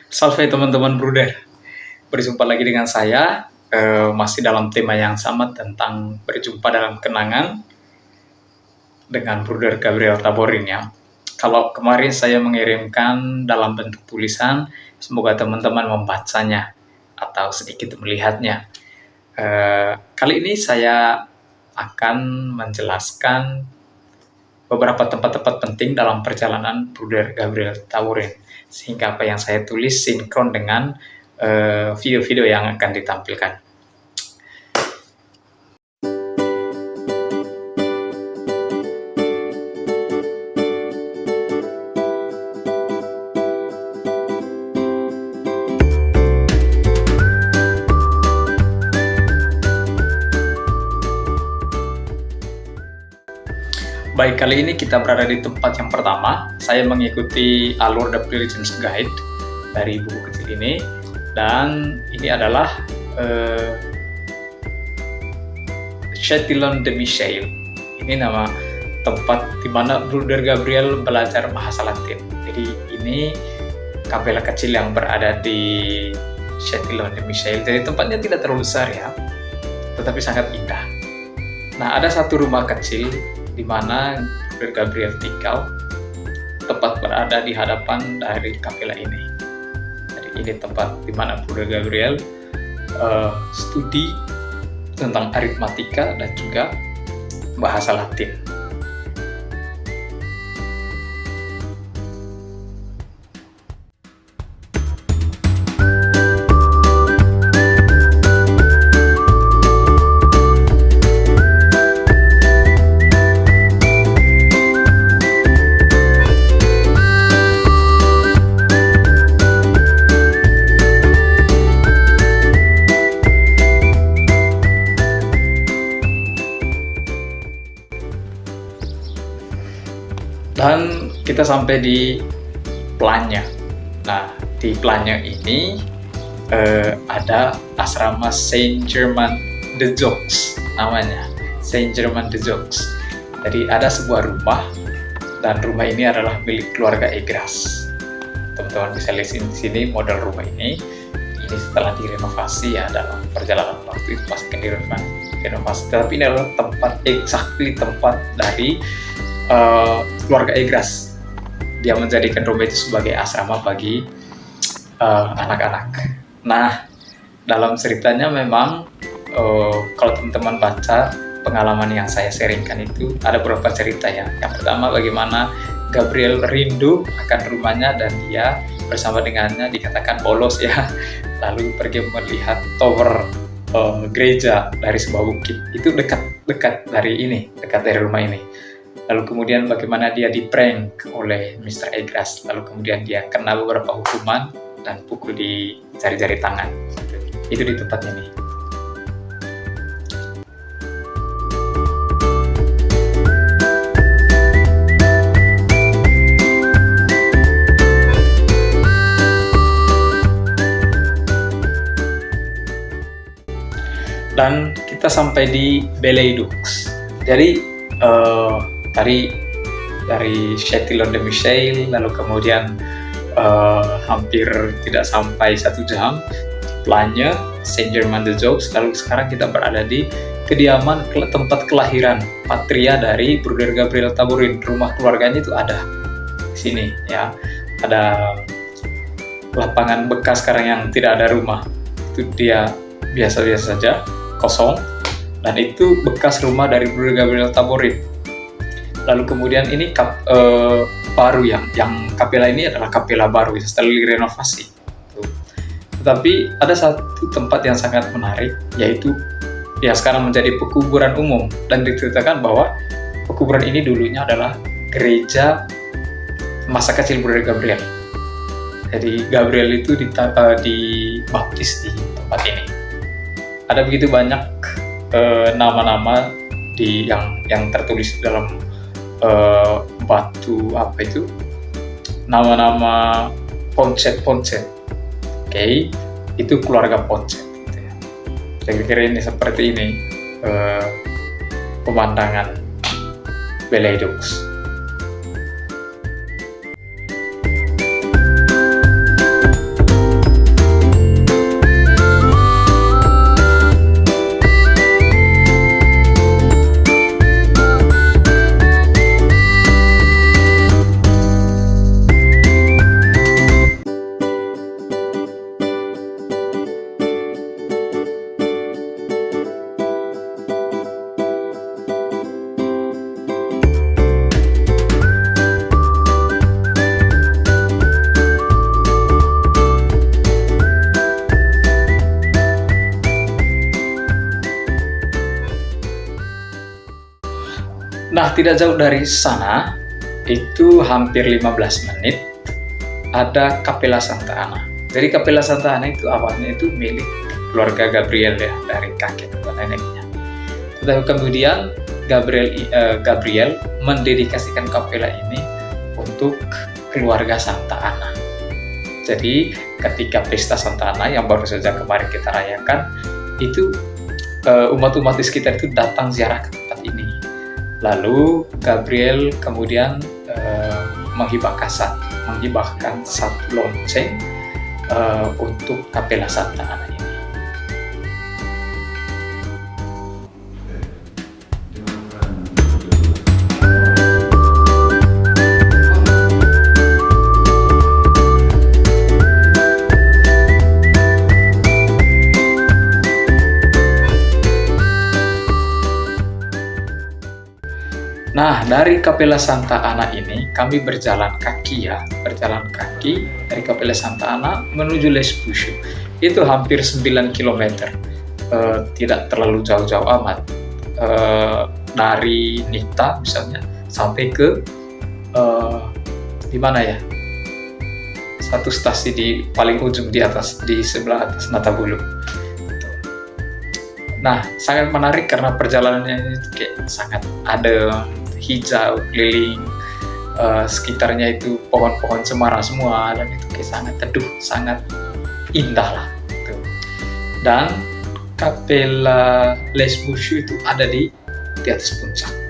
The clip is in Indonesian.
Salve teman-teman Bruder, berjumpa lagi dengan saya, masih dalam tema yang sama tentang berjumpa dalam kenangan dengan Bruder Gabriel Taborin ya. Kalau kemarin saya mengirimkan dalam bentuk tulisan, semoga teman-teman membacanya atau sedikit melihatnya. Kali ini saya akan menjelaskan beberapa tempat-tempat penting dalam perjalanan Bruder Gabriel Taborin, sehingga apa yang saya tulis sinkron dengan video-video yang akan ditampilkan. Baik, kali ini kita berada di tempat yang pertama. Saya mengikuti alur The Pilgrim's Guide dari buku kecil ini, dan ini adalah Châtillon-de-Michel. Ini nama tempat di mana Bruder Gabriel belajar bahasa Latin. Jadi ini kapela kecil yang berada di Châtillon-de-Michel. Jadi tempatnya tidak terlalu besar ya, tetapi sangat indah. Nah, ada satu rumah kecil di mana Bruder Gabriel tinggal, tepat berada di hadapan dari kapela ini. Jadi ini tempat di mana Bruder Gabriel studi tentang aritmatika dan juga bahasa Latin. Dan kita sampai di Planya. Nah, di Planya ini ada asrama Saint Germain de Joux namanya, Saint Germain de Joux. Jadi ada sebuah rumah, dan rumah ini adalah milik keluarga Egras. Teman-teman bisa lihat di sini model rumah ini. Ini setelah direnovasi ya, dalam perjalanan waktu itu pasti direnovasi. Tapi ini adalah tempat dari keluarga Egras. Dia menjadikan rumah itu sebagai asrama bagi anak-anak. Nah, dalam ceritanya memang kalau teman-teman baca pengalaman yang saya sharingkan itu ada beberapa cerita ya. Yang pertama, bagaimana Gabriel rindu akan rumahnya dan dia bersama dengannya dikatakan bolos ya, lalu pergi melihat tower gereja dari sebuah bukit. Itu dekat dari rumah ini. Lalu kemudian bagaimana dia di-prank oleh Mr. Egras, lalu kemudian dia kena beberapa hukuman dan pukul di jari-jari tangan. Itu di tempat ini. Dan kita sampai di Belle-Édouix. Jadi tadi dari Châtillon-de-Michel, lalu kemudian hampir tidak sampai 1 jam Planya, Saint Germain de Joux, lalu sekarang kita berada di kediaman tempat kelahiran patria dari Bruder Gabriel Taborin. Rumah keluarganya itu ada di sini ya, ada lapangan bekas sekarang yang tidak ada rumah, itu dia biasa-biasa saja, kosong, dan itu bekas rumah dari Bruder Gabriel Taborin. Lalu kemudian ini baru yang kapela ini adalah kapela baru setelah direnovasi. Tetapi ada satu tempat yang sangat menarik, yaitu ya sekarang menjadi pekuburan umum, dan diceritakan bahwa pekuburan ini dulunya adalah gereja masa kecil Bruder Gabriel. Jadi Gabriel itu dibaptis di tempat ini. Ada begitu banyak nama-nama yang tertulis dalam batu nama-nama Poncet. Oke, itu keluarga Poncet. Kira-kira ini seperti ini pemandangan Belle-Édouix. Nah, tidak jauh dari sana, itu hampir 15 menit, ada Capella Santa Ana. Jadi Capella Santa Ana itu awalnya itu milik keluarga Gabriel ya, dari kakek atau neneknya. Tetapi kemudian Gabriel mendedikasikan kapela ini untuk keluarga Santa Ana. Jadi ketika pesta Santa Ana yang baru saja kemarin kita rayakan, itu umat-umat di sekitar itu datang ziarah ke tempat ini. Lalu Gabriel kemudian menghibahkan satu lonceng untuk Capella Santa Ana ini. Nah, dari Capella Santa Ana ini kami berjalan kaki dari Capella Santa Ana menuju Les Bouchoux. Itu hampir 9 km. Tidak terlalu jauh-jauh amat. Dari Nita misalnya sampai ke di mana ya? Satu stasi di paling ujung di atas, di sebelah atas Natabulu. Nah, sangat menarik karena perjalanannya itu kayak sangat adem, hijau, keliling, sekitarnya itu pohon-pohon cemara semua, dan itu kayak sangat teduh, sangat indah lah. Gitu. Dan Capella Les Bouchoux itu ada di atas puncak.